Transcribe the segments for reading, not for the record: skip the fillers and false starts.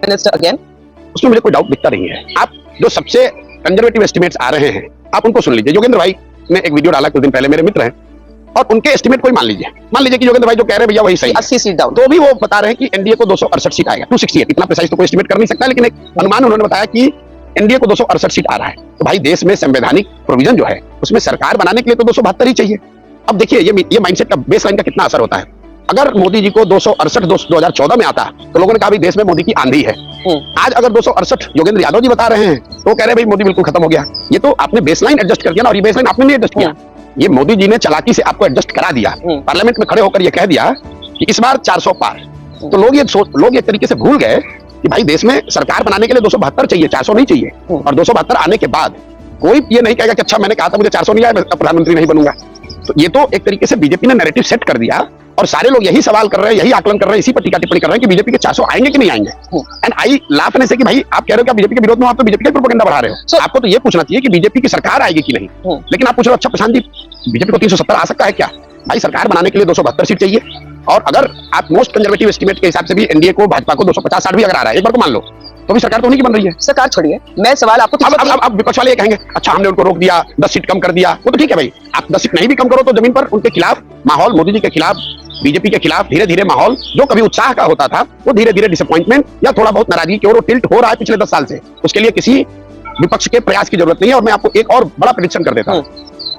Minister again? उसमें मुझे कोई डाउट दिखता नहीं है। आप जो सबसे कंजर्वेटिव एस्टिमेट्स आ रहे हैं आप उनको सुन लीजिए। योगेंद्र भाई ने एक वीडियो डाला कुछ दिन पहले, मेरे मित्र हैं, और उनके एस्टिमेट कोई मान लीजिए कि योगेंद्र भाई जो कह रहे हैं भैया वही सही है, 80 सीट डाउन, तो भी वो बता रहे हैं कि एनडीए को 268 सीट आएगा, 268, इतना प्रिसाइज तो कोई एस्टिमेट कर नहीं सकता, लेकिन एक अनुमान उन्होंने बताया कि एनडीए को 268 सीट आ रहा है। तो भाई देश में संवैधानिक प्रोविजन जो है उसमें सरकार बनाने के लिए तो 272 ही चाहिए। अब देखिए ये माइंडसेट का, बेसलाइन का कितना असर होता है। अगर मोदी जी को 268 2014 में आता तो लोगों ने कहा देश में मोदी की आंधी है। आज अगर 268 योगेंद्र यादव जी बता रहे हैं तो कह रहे हैं भाई मोदी बिल्कुल खत्म हो गया। ये तो आपने बेसलाइन एडजस्ट कर दिया ना, और ये बेसलाइन आपने नहीं एडजस्ट किया, ये मोदी जी ने चालाकी से आपको एडजस्ट करा दिया। पार्लियामेंट में खड़े होकर ये कह दिया कि इस बार 400 पार। तो लोग एक तरीके से भूल गए कि भाई देश में सरकार बनाने के लिए 272 चाहिए, 400 नहीं चाहिए। और 272 आने के बाद कोई ये नहीं कहेगा कि अच्छा मैंने कहा था मुझे 400 नहीं आया, मैं प्रधानमंत्री नहीं बनूंगा। तो ये तो एक तरीके से बीजेपी ने नैरेटिव सेट कर दिया, और सारे लोग यही सवाल कर रहे हैं, यही आकलन कर रहे हैं, इसी पर टीका टिप्पणी कर रहे हैं कि बीजेपी के 400 आएंगे कि नहीं आएंगे। एंड आई लाफ से कि भाई आप कह रहे हो कि बीजेपी के विरोध में, आप तो बीजेपी का प्रोपेगेंडा बढ़ा रहे हो। आपको तो ये पूछना चाहिए कि बीजेपी की सरकार आएगी कि नहीं, लेकिन आप पूछ रहे हो अच्छा प्रशांत जी बीजेपी को 370 आ सकता है क्या? भाई सरकार बनाने के लिए 272 सीट चाहिए, और अगर आप मोस्ट कंजर्वेटिव एस्टिमेट के हिसाब से भी एनडीए को, भाजपा को 250-60 भी अगर आ रहा है, एक बार को मान लो, तो भी सरकार तो नहीं बन रही है। सरकार छोड़िए, मैं सवाल आपको अब विपक्ष वाले ये कहेंगे अच्छा हमने उनको रोक दिया, 10 सीट कम कर दिया, वो तो ठीक है भाई, आप 10 सीट नहीं भी कम करो तो जमीन पर उनके खिलाफ माहौल, मोदी जी के खिलाफ, बीजेपी के खिलाफ धीरे धीरे माहौल जो कभी उत्साह का होता था वो धीरे धीरे डिसअपॉइंटमेंट या थोड़ा बहुत नाराजगी की ओर टिल्ट हो रहा है पिछले 10 साल से। उसके लिए किसी विपक्ष के प्रयास की जरूरत नहीं है। और मैं आपको एक और बड़ा प्रेडिक्शन कर देता हूं।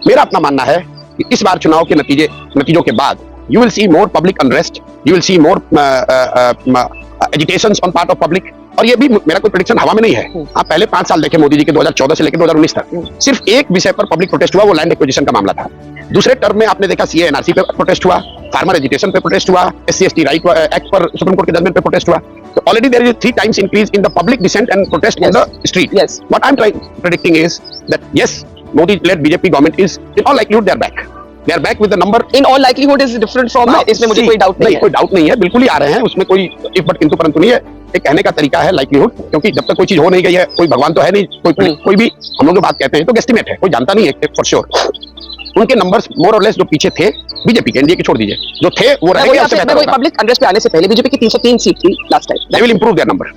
मेरा अपना मानना है कि इस बार चुनाव के नतीजों के बाद you will see more public unrest, you will see more agitations on part of public. और ये भी मेरा कोई प्रेडिक्शन हवा में नहीं है। आप पहले 5 साल देखें मोदी जी के 2014 से लेकर 2019 तक, सिर्फ एक विषय पर पब्लिक प्रोटेस्ट हुआ, वो लैंड एक्विजिशन का मामला था। दूसरे टर्म में आपने देखा सीए एनआरसी पे प्रोटेस्ट हुआ, फार्मर एजुकेशन पे प्रोटेस्ट हुआ, एससी एसटी राइट एक्ट पर सुप्रीम कोर्ट के जजमेंट पे प्रोटेस्ट हुआ। तो already there is 3 times increase in the public dissent and protest on the street. Yes. What I'm predicting is that yes, Modi-led BJP government is in all likelihood they are back. They are back with the number. In all likelihood is different from. इसमें मुझे कोई doubt नहीं है। कोई doubt नहीं है, बिल्कुल ही आ रहे हैं, उसमें कोई इफ बट किंतु परंतु नहीं है। एक कहने का तरीका है लाइक्लीहुड, क्योंकि जब तक कोई चीज हो नहीं गई है, कोई भगवान तो है नहीं, कोई भी हम लोग जो बात कहते हैं तो गेस्टिमेट है, कोई जानता नहीं है फॉर श्योर। उनके नंबर्स मोर और लेस जो पीछे थे बीजेपी के, एनडीए के छोड़ दीजिए, जो थे वो रहेंगे। पब्लिक अनरेस्ट पे आने से पहले बीजेपी की 303 सीट थी last time. They will improve their number.